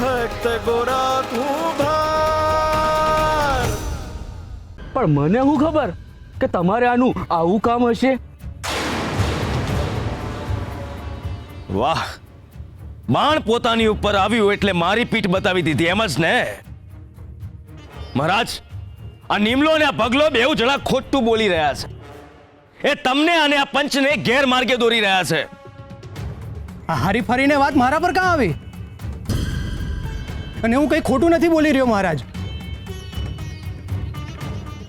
ભક્ત ગોરા કુંભાર. પણ મને શું ખબર કે તમારે આનું આવું કામ હશે? વાહ, બાણ પોતાની ઉપર આવ્યું એટલે મારી પીઠ બતાવી દીધી, એમ જ ને? મહારાજ, આ નિમલો અને આ પગલો બેઉ જણા ખોટું બોલી રહ્યા છે. એ તમને અને આ પંચને ગેરમાર્ગે દોરી રહ્યા છે. આ હારી ફરીને વાત મારા પર કાં આવી? અને હું કંઈ ખોટું નથી બોલી રહ્યો મહારાજ.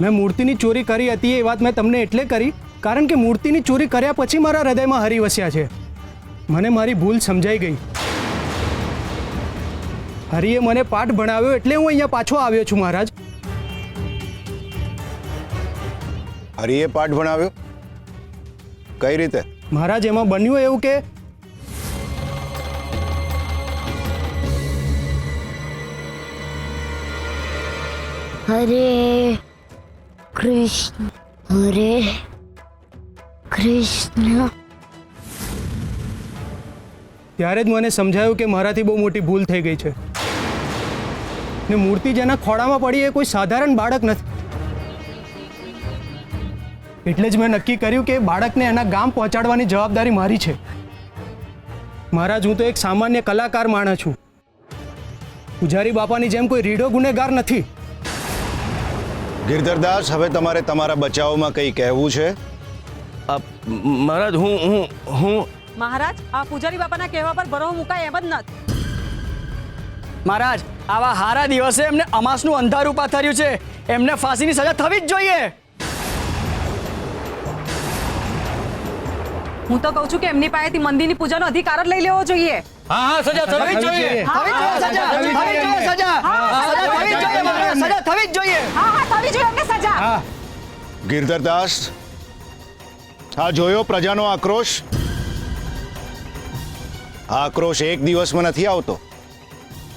મેં મૂર્તિની ચોરી કરી હતી એ વાત મેં તમને એટલે કરી કારણ કે મૂર્તિની ચોરી કર્યા પછી મારા હૃદયમાં હરી વસ્યા છે. મને મારી ભૂલ સમજાઈ ગઈ. હરિએ મને પાઠ ભણાવ્યો એટલે હું અહીંયા પાછો આવ્યો છું મહારાજ. હરિએ પાઠ ભણાવ્યો? કઈ રીતે? મહારાજ, એમાં બન્યું એવું કે હરે કૃષ્ણ હરે કૃષ્ણ. ત્યારે જ મને સમજાયું કે મારાથી બહુ મોટી ભૂલ થઈ ગઈ છે. ને મૂર્તિ જેના ખોળામાં પડી એ કોઈ સાધારણ બાળક નથી. એટલે જ મેં નક્કી કર્યું કે બાળકને એના ગામ પહોંચાડવાની જવાબદારી મારી છે. મહારાજ, હું તો એક સામાન્ય કલાકાર માણસ છું. પૂજારી બાપાની જેમ કોઈ રીઢો ગુનેગાર નથી. ગિરધરદાસ, હવે તમારે તમારા બચાવમાં કંઈ કહેવું છે? મહારાજ, હું મહારાજ, આ પૂજારી બાપાના કહેવા પર ભરો મુકાય એમ જ નથી. મહારાજ, આવા હારા દિવસે એમને અમાસનું અંધારું પાથર્યું છે. એમને ફાંસીની સજા થવી જ જોઈએ. હું તો કહું છું કે એમની પાસેથી મંદિરની પૂજાનો અધિકાર જ લઈ લેવો જોઈએ. હા હા, સજા થવી જ જોઈએ. સજા થવી જ જોઈએ. હા હા, થવી જોઈએ એમને સજા. હા, ગિરધરદાસ, આ જોયો પ્રજાનો આક્રોશ? આક્રોશ એક દિવસમાં નથી આવતો.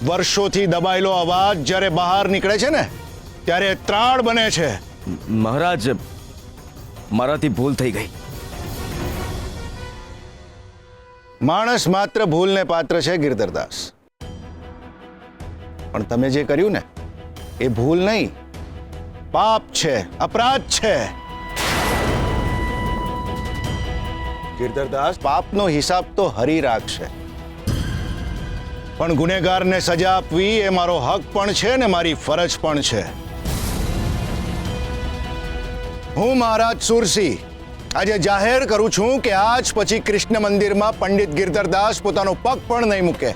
વર્ષોથી દબાયેલો અવાજ જ્યારે બહાર નીકળે છે ને ત્યારે ત્રાણ બને છે. મહારાજ, મારાથી ભૂલ થઈ ગઈ. માણસ માત્ર ભૂલને પાત્ર છે ગિરધરદાસ, પણ તમે જે કર્યું ને એ ભૂલ નહીં, પાપ છે, અપરાધ છે. ગિરધરદાસ, પાપનો હિસાબ તો હરી રાખશે, પણ ગુનેગારને સજા આપવી એ મારો હક પણ છે ને મારી ફરજ પણ છે. હું મહારાજ સુરસિંહ આજે જાહેર કરું છું કે આજ પછી કૃષ્ણ મંદિરમાં પંડિત ગિરધરદાસ પોતાનો પગ પણ નહીં મૂકે.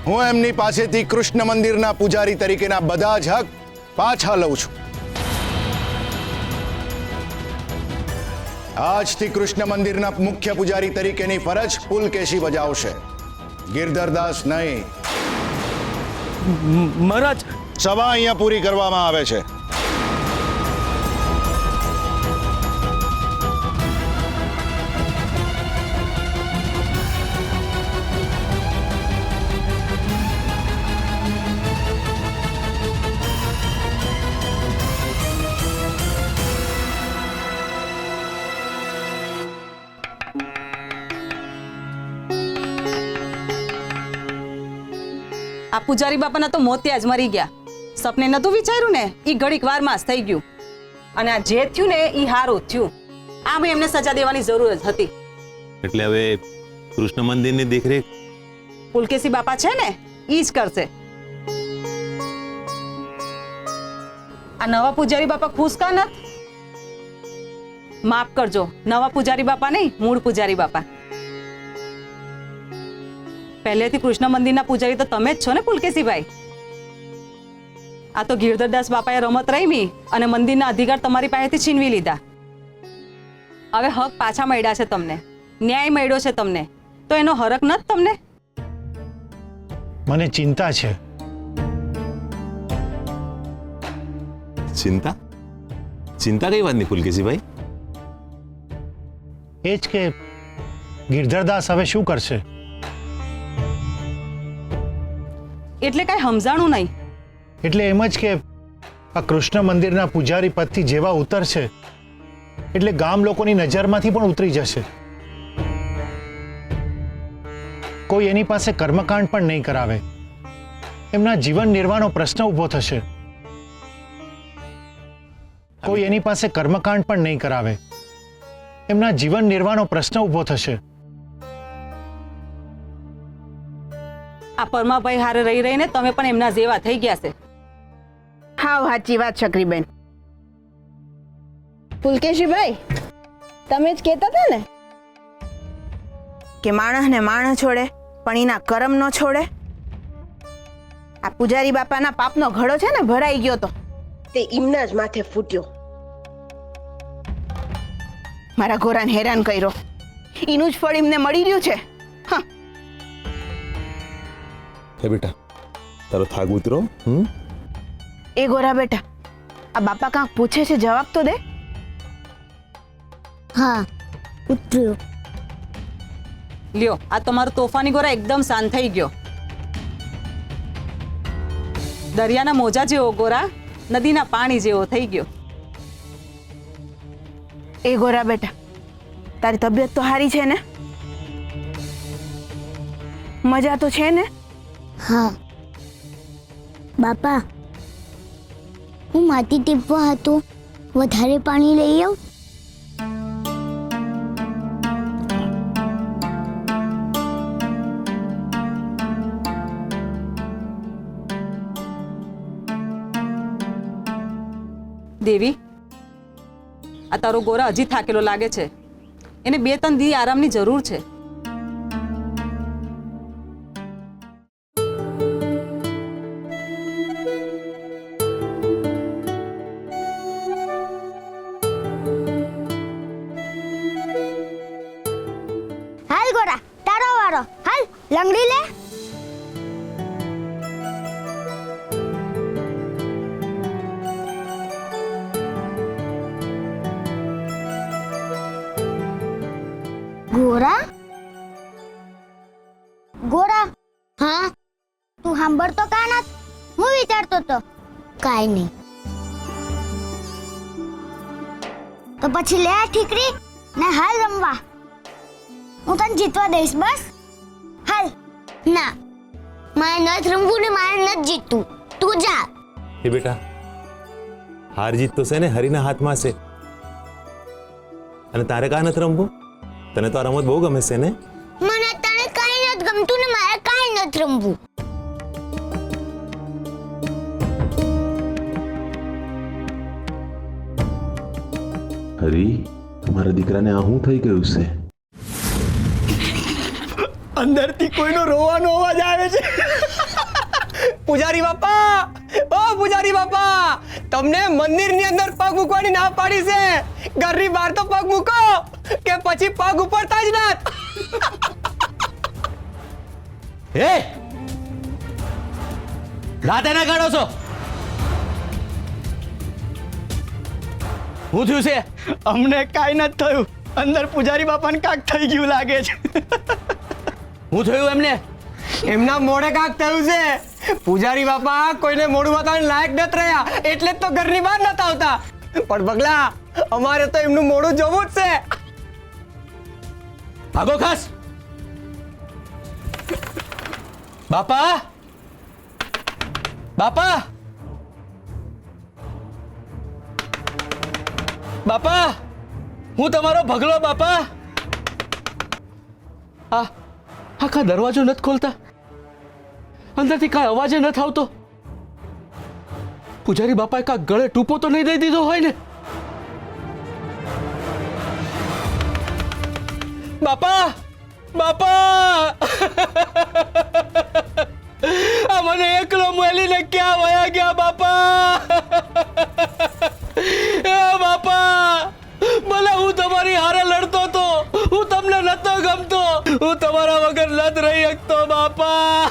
હું એમની પાસેથી કૃષ્ણ મંદિરના પૂજારી તરીકેના બધા જ હક પાછા લઉં છું. આજથી કૃષ્ણ મંદિરના મુખ્ય પૂજારી તરીકેની ફરજ પુલકેશી બજાવશે, ગિરધરદાસ નહીં. મહારાજ, સભા અહીંયા પૂરી કરવામાં આવે છે. આ પૂજારી બાપાના તો મોત ત્યાં જ મરી ગયા. સપને નતું વિચાર્યું ને એ ઘડીક વારમાં જ થઈ ગયું. અને આ જે થયું ને એ હારું થયું. આમ એમને સજા દેવાની જરૂર જ હતી. એટલે હવે કૃષ્ણ મંદિરની દેખરેખ પુલકેશી બાપા છે ને ઈ જ કરશે. આ નવા પૂજારી બાપા ખુશ કા નથ? માફ કરજો, નવા પૂજારી બાપા નહીં, મૂળ પૂજારી બાપા. પહેલેથી કૃષ્ણ મંદિરના પૂજારી તો તમે જ છો ને પુલકેશીભાઈ. આ તો ગિરધરદાસ બાપાએ રમત રમી અને મંદિરના અધિકાર તમારી પાસેથી છીનવી લીધા. હવે હક પાછા મળ્યા છે તમને, ન્યાય મળ્યો છે તમને, તો એનો હરખ નથી તમને? મને ચિંતા છે. ચિંતા? ચિંતા કઈ વાતની પુલકેશીભાઈ? એ જ કે ગિરધરદાસ હવે શું કરશે? એટલે કઈ સમજાણું નહીં. એટલે એમ જ કે આ કૃષ્ણ મંદિરના પૂજારી પદથી જેવા ઉતરશે એટલે ગામ લોકોની નજરમાંથી પણ ઉતરી જશે. કોઈ એની પાસે કર્મકાંડ પણ નહીં કરાવે. એમના જીવન નિર્વાહનો પ્રશ્ન ઊભો થશે. કોઈ એની પાસે કર્મકાંડ પણ નહીં કરાવે. એમના જીવન નિર્વાહનો પ્રશ્ન ઊભો થશે. આ પરમાભાઈ હારે રહી રહીને તમે પણ એમના જેવા થઈ ગયા છે. હાવ સાચી વાત છકરીબેન. પુલકેશીભાઈ, તમે જ કહેતા હતા ને કે માણસને માણસ છોડે પણ એના કરમ ન છોડે. આ પૂજારી બાપાના પાપનો ઘડો છે ને ભરાઈ ગયો તો તે એમના જ માથે ફૂટ્યો. મારા ઘોરાને હેરાન કર્યો, એનું જ ફળ એમને મળી રહ્યું છે. હા, હે બેટા, તારો થાક ઉતરો. એ ગોરા બેટા, આ બાપા કાંક પૂછે છે, જવાબ તો દે. હા ઉતર્યો. લ્યો, આ તમારો તોફાની ગોરા એકદમ શાંત થઈ ગયો. દરિયાના મોજા જેવો ગોરા નદીના પાણી જેવો થઈ ગયો. એ ગોરા બેટા, તારી તબિયત તો સારી છે ને? મજા તો છે ને? હા બાપા, હું માટી ટીપવા હતું, વધારે પાણી લઈ આવ. દેવી, આ તારો ગોરા હજી થાકેલો લાગે છે. એને 2-3 દી આરામની જરૂર છે. હાલ ગોરા, તારો વારો. હાલ લંગડી લે. ગોરા, ગોરા. હા, તું સાંભળતો કા ના? હું વિચારતો તો કાઈ નહીં. તો પછી લે આ ઠીકરી ને હાલ રમવા. હું તને જીતવા દઈશ બસ. હાલ. ના, મારે નથી રમવું ને મારે નથી જીતવું. તું જા. હે બેટા, હાર જીત તો છે ને હરીના હાથમાં છે. અને તારે કા નથી રમવું? તને તો આ રમત બહુ ગમે છે ને? મને તને કાઈ નથી ગમતું ને મારે કાઈ નથી રમવું. હરી, તમારા દીકરાને આ શું થઈ ગયું છે? અંદરથી કોઈનો રોવાનો અવાજ આવે છે. પૂજારી બાપા, ઓ પૂજારી બાપા, તમને મંદિરની અંદર પગ મૂકવાની ના પાડી છે. ઘરની બહાર તો પગ મૂકો કે પછી પગ ઉપરતા જ ના. હે રાતે ના કાઢો છો? શું થયું છે? અમને કાઈ નથી થયું. અંદર પૂજારી બાપાને કાંક થઈ ગયું લાગે છે. શું થયું એમને? એમના મોઢે કાંક થયું છે. પૂજારી બાપા કોઈને મોઢું બતાવવાની લાયક નથી રહ્યા, એટલે જ તો ઘરની બહાર નતા આવતા. પણ પગલા, અમારે તો એમનું મોઢું જોવું જ છે. ભાગો ખાસ. બાપા, બાપા, બાપા, હું તમારો ભગલો. બાપા, આખા દરવાજો નથી ખોલતા, અંદરથી કાંઈ અવાજ નથી આવતો. પૂજારી બાપાએ કાંઈક ગળે ટૂંપો તો નહીં દઈ દીધો હોય ને? બાપા, બાપા, આ મને એકલો મેલીને ક્યાં વયા ગયા? બાપા, બાપા, ભલે હું તમારી હારે લડતો હતો, હું તમને નતો ગમતો, હું તમારા વગર નથી રહી શકતો. બાપા,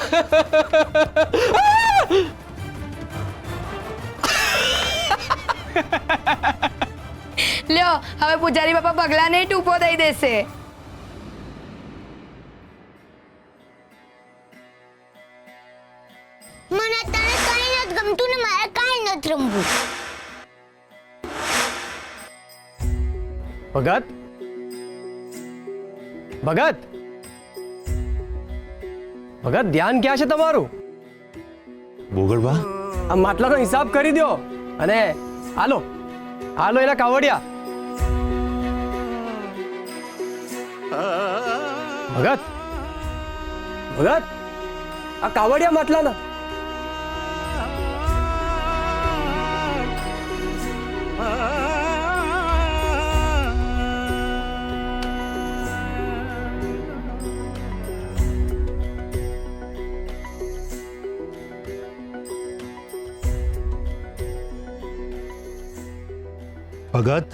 લ્યો, હવે પૂજારી બાપા પગલાને ટૂંપો દઈ દેશે. મને તને કાઈ નથી ગમતું ને મારે કાઈ નથી રમવું. ભગત ભગત ભગત ધ્યાન ક્યાં છે તમારું? બોગડબા આ માટલાનો હિસાબ કરી દો અને હાલો હાલો એના કાવડિયા. ભગત ભગત આ કાવડિયા માટલાના. ભગત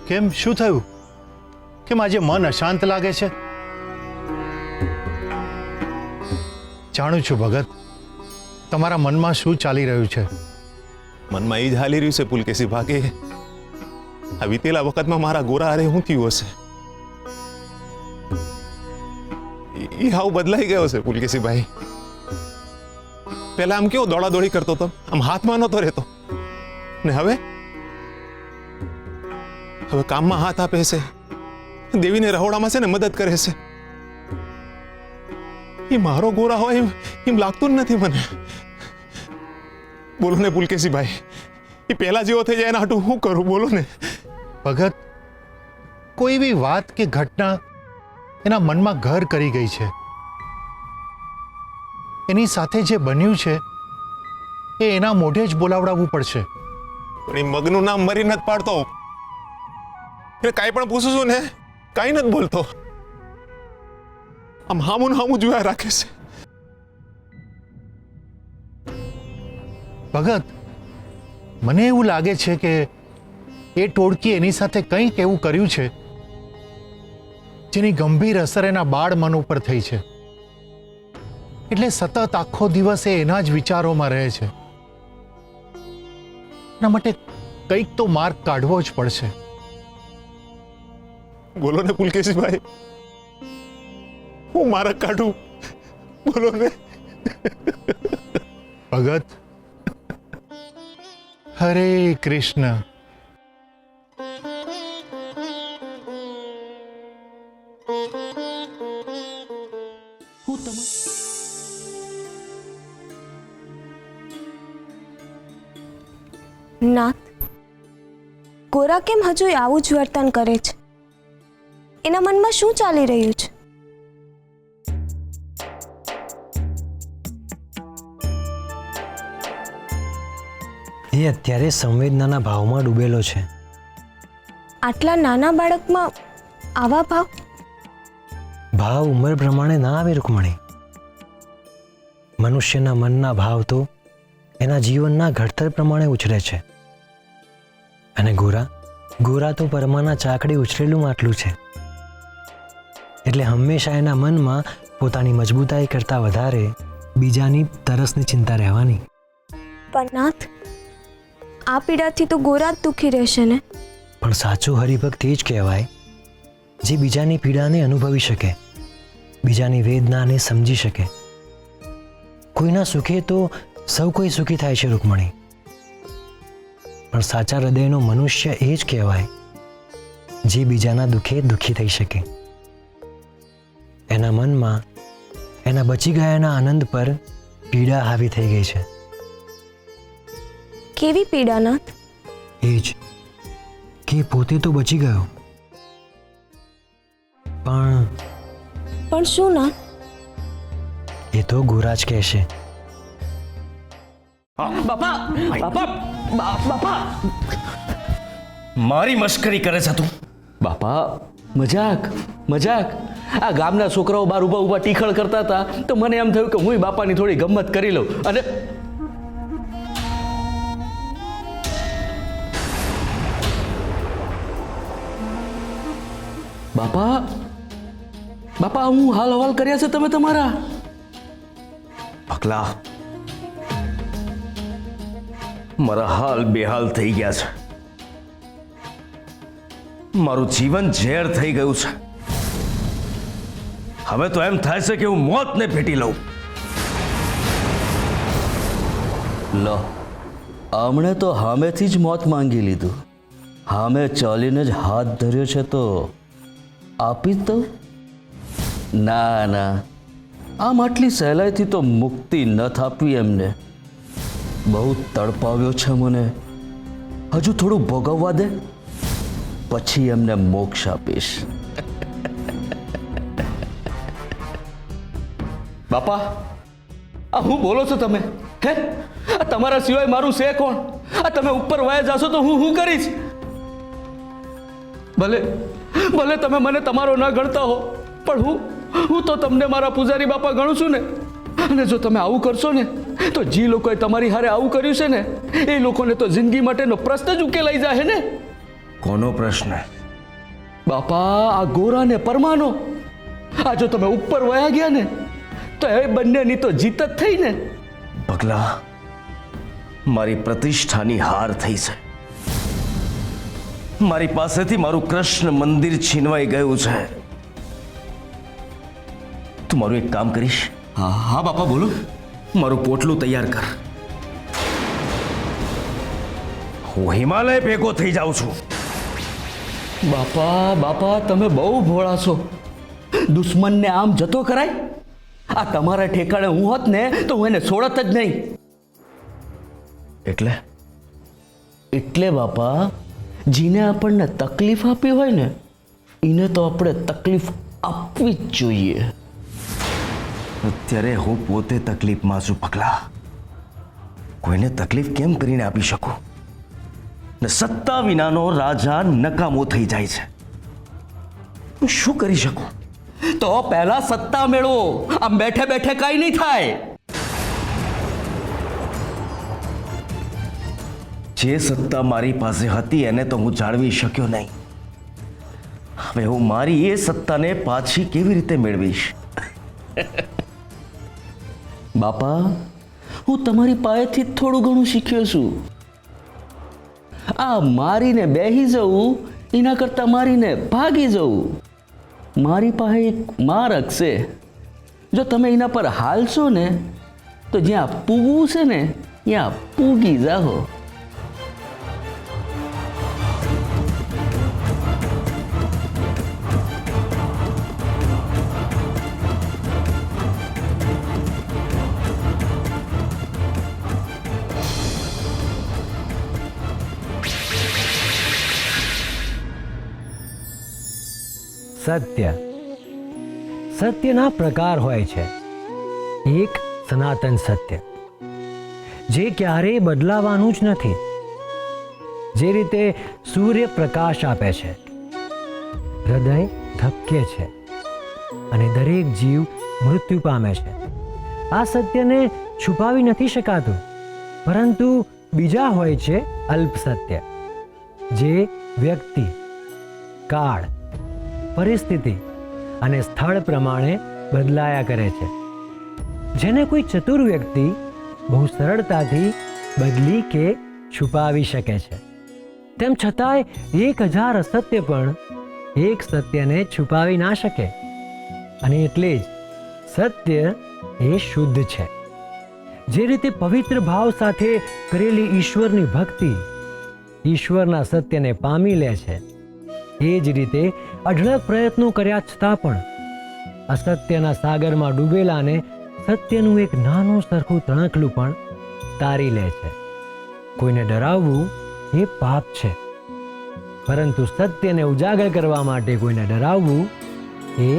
કેમ, શું થયું? કેમ આજે મન અશાંત લાગે છે? જાણું છું ભગત, તમારા મનમાં શું ચાલી રહ્યું છે. મનમાં એ જ હાલી રહ્યું છે પુલકેશી ભાગે. આ વીતેલા વખતમાં મારા ગોરા હારે શું થયું હશે? એ હાવ બદલાઈ ગયો છે પુલકેશી ભાઈ. પહેલા આમ કેવો દોડાદોડી કરતો હતો, આમ હાથમાં નહોતો રહેતો, ને હવે કામમાં હાથ આપે છે, દેવીને રહોડામાં છે ને મદદ કરે છે. એ મારો ગોરા હોય એમ લાગતું જ નથી મને. બોલો ને પુલકેશી ભાઈ, એ પહેલા જેવો થઈ જાય એના હાટું શું કરું, બોલો ને. ભગત, કોઈ બી વાત કે ઘટના એના મનમાં ઘર કરી ગઈ છે. એની સાથે જે બન્યું છે એ એના મોઢે જ બોલાવડાવવું પડશે. પણ એ મગનું નામ મરી નથી પાડતો. એટલે કાંઈ પણ પૂછું છું ને, કાંઈ નથી બોલતો. આમ હામું ને હામું જોયા રાખે છે. ભગત, મને એવું લાગે છે કે એ ટોળકી એની સાથે કંઈક એવું કર્યું છે જેની ગંભીર અસર એના બાળ મન ઉપર થઈ છે. એટલે સતત આખો દિવસ એ એના જ વિચારોમાં રહે છે. એના માટે કંઈક તો માર્ગ કાઢવો જ પડશે. બોલો ને પુલકેશી ભાઈ, હું મારા કાઢું, બોલો ને. ભગત, હરે કૃષ્ણ. નાથ, ગોરા કેમ હજુ આવું જ વર્તન કરે છે? એના મનમાં શું ચાલી રહ્યું છે? એ અત્યારે સંવેદનાના ભાવમાં ડૂબેલો છે. આટલા નાના બાળકમાં આવા ભાવ? ભાવ ઉંમર પ્રમાણે ના આવે રૂકમણી. મનુષ્યના મનના ભાવ તો એના જીવનના ઘડતર પ્રમાણે ઉછરે છે. અને ગોરા તો પરમાના ચાકડી ઉછરેલું માટલું છે. એટલે હંમેશા એના મનમાં પોતાની મજબૂતાઈ કરતાં વધારે બીજાની તરસની ચિંતા રહેવાની. પણ નાથ, આ પીડાથી તો ગોરા જ દુઃખી રહેશે ને? પણ સાચો હરિભક્ત એ જ કહેવાય જે બીજાની પીડાને અનુભવી શકે, બીજાની વેદનાને સમજી શકે. કોઈના સુખે તો સૌ કોઈ સુખી થાય છે રૂકમણી, પણ સાચા હૃદયનો મનુષ્ય એ જ કહેવાય જે બીજાના દુઃખે દુઃખી થઈ શકે. એના મનમાં એના બચી ગયાના આનંદ પર પીડા હાવી થઈ ગઈ છે. કેવી પીડા નાથ? એ જ કે પોતે તો બચી ગયો, પણ શું નાથ? એ તો ગોરા જ કહેશે. બાપા બાપા બાપા, મારી મશ્કરી કરે છે તું? બાપા, મજાક મજાક. આ ગામના છોકરાઓ બહાર ઊભા ઊભા ટીખળ કરતા હતા તો મને એમ થયું કે હું બાપાની થોડી ગમત કરી લઉં. અને બાપા બાપા, હું હાલ હવાલ કર્યા છે તમે તમારા? પગલા, મારા હાલ બેહાલ થઈ ગયા છે. મારું જીવન ઝેર થઈ ગયું છે. હવે તો એમ થાય છે કે હું મોતને ભેટી લઉં. લો, હમણે તો હામેથી જ મોત માંગી લીધું. હામે ચાલીને જ હાથ ધર્યો છે તો આપી જ દઉં? ના ના, આમ આટલી સહેલાઈથી તો મુક્તિ ન થાપવી એમને. બહુ તડપાવ્યો છે મને. હજુ થોડું ભોગવવા દે, પછી એમને મોક્ષ આપીશ. બાપા, આ હું બોલો છો તમે? હે, આ તમારા સિવાય મારું છે કોણ? આ તમે ઉપર વાયા જાશો તો હું કરીશ? ભલે ભલે તમે મને તમારો ન ગણતા હો, પણ હું તો તમને મારા પૂજારી બાપા ગણું છું ને. અને જો તમે આવું કરશો ને તો જે લોકોએ તમારી હારે આવું કર્યું છે ને એ લોકોને તો જિંદગી માટેનો પ્રશ્ન જ ઉકેલાઈ જાય ને. કોનો પ્રશ્ન? બાપા, આ ગોરા ને પરમાનો. આ જો તમે ઉપર વયા ગયા ને તો એ બંનેની તો જીત જ થઈ ને. પગલા, મારી પ્રતિષ્ઠાની હાર થઈ છે. મારી પાસેથી મારું કૃષ્ણ મંદિર છીનવાઈ ગયું છે. તું મારું એક કામ કરીશ? હા બાપા, બોલો. મારું પોટલું તૈયાર કર. હું હિમાલય ભેગો થઈ જાઉં છું. બાપા, તમે બહુ ભોળા છો. દુશ્મનને આમ જતો કરાય? આ તમારા ઠેકાણે હું હોત ને તો હું એને છોડત જ નહીં. એટલે બાપા, જીને આપણને તકલીફ આપી હોય ને એને તો આપણે તકલીફ આપવી જ જોઈએ. અત્યારે હું પોતે તકલીફમાં છું પગલા. કોઈને તકલીફ કેમ કરીને આપી શકું? ને સત્તા વિનાનો રાજા નકામો થઈ જાય છે. હું શું કરી શકું? તો પહેલા સત્તા મેળવો. આમ બેઠે બેઠે કઈ નહીં થાય. જે સત્તા મારી પાસે હતી એને તો હું જાળવી શક્યો નહીં. હવે હું મારી એ સત્તાને પાછી કેવી રીતે મેળવીશ? બાપા, હું તમારી પાસેથી થોડું ઘણું શીખ્યો છું. આ મારીને બેહી જવું એના કરતાં મારીને ભાગી જવું. મારી પાસે એક માર્ગ છે. જો તમે એના પર હાલશો ને તો જ્યાં પૂગવું છે ને ત્યાં પૂગી જાઓ. સત્યના પ્રકાર હોય છે. એક સનાતન સત્ય, જે ક્યારેય બદલાવાનું જ નથી. જે રીતે સૂર્ય પ્રકાશ આપે છે, હૃદય ધબકે છે અને દરેક જીવ મૃત્યુ પામે છે. આ સત્યને છુપાવી નથી શકાતું. પરંતુ બીજા હોય છે અલ્પ સત્ય, જે વ્યક્તિ, કાળ, પરિસ્થિતિ અને સ્થળ પ્રમાણે બદલાયા કરે છે. જેને કોઈ ચતુર વ્યક્તિ બહુ સરળતાથી બદલી કે છુપાવી શકે છે. તેમ છતાંય 1000 અસત્ય પણ એક સત્યને છુપાવી ના શકે. અને એટલે જ સત્ય એ શુદ્ધ છે. જે રીતે પવિત્ર ભાવ સાથે કરેલી ઈશ્વરની ભક્તિ ઈશ્વરના સત્યને પામી લે છે, એ જ રીતે અઢળક પ્રયત્નો કર્યા છતાં પણ અસત્યના સાગરમાં ડૂબેલાને સત્યનું એક નાનું સરખું તણખલું પણ તારી લે છે. કોઈને ડરાવવું એ પાપ છે, પરંતુ સત્યને ઉજાગર કરવા માટે કોઈને ડરાવવું એ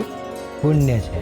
પુણ્ય છે.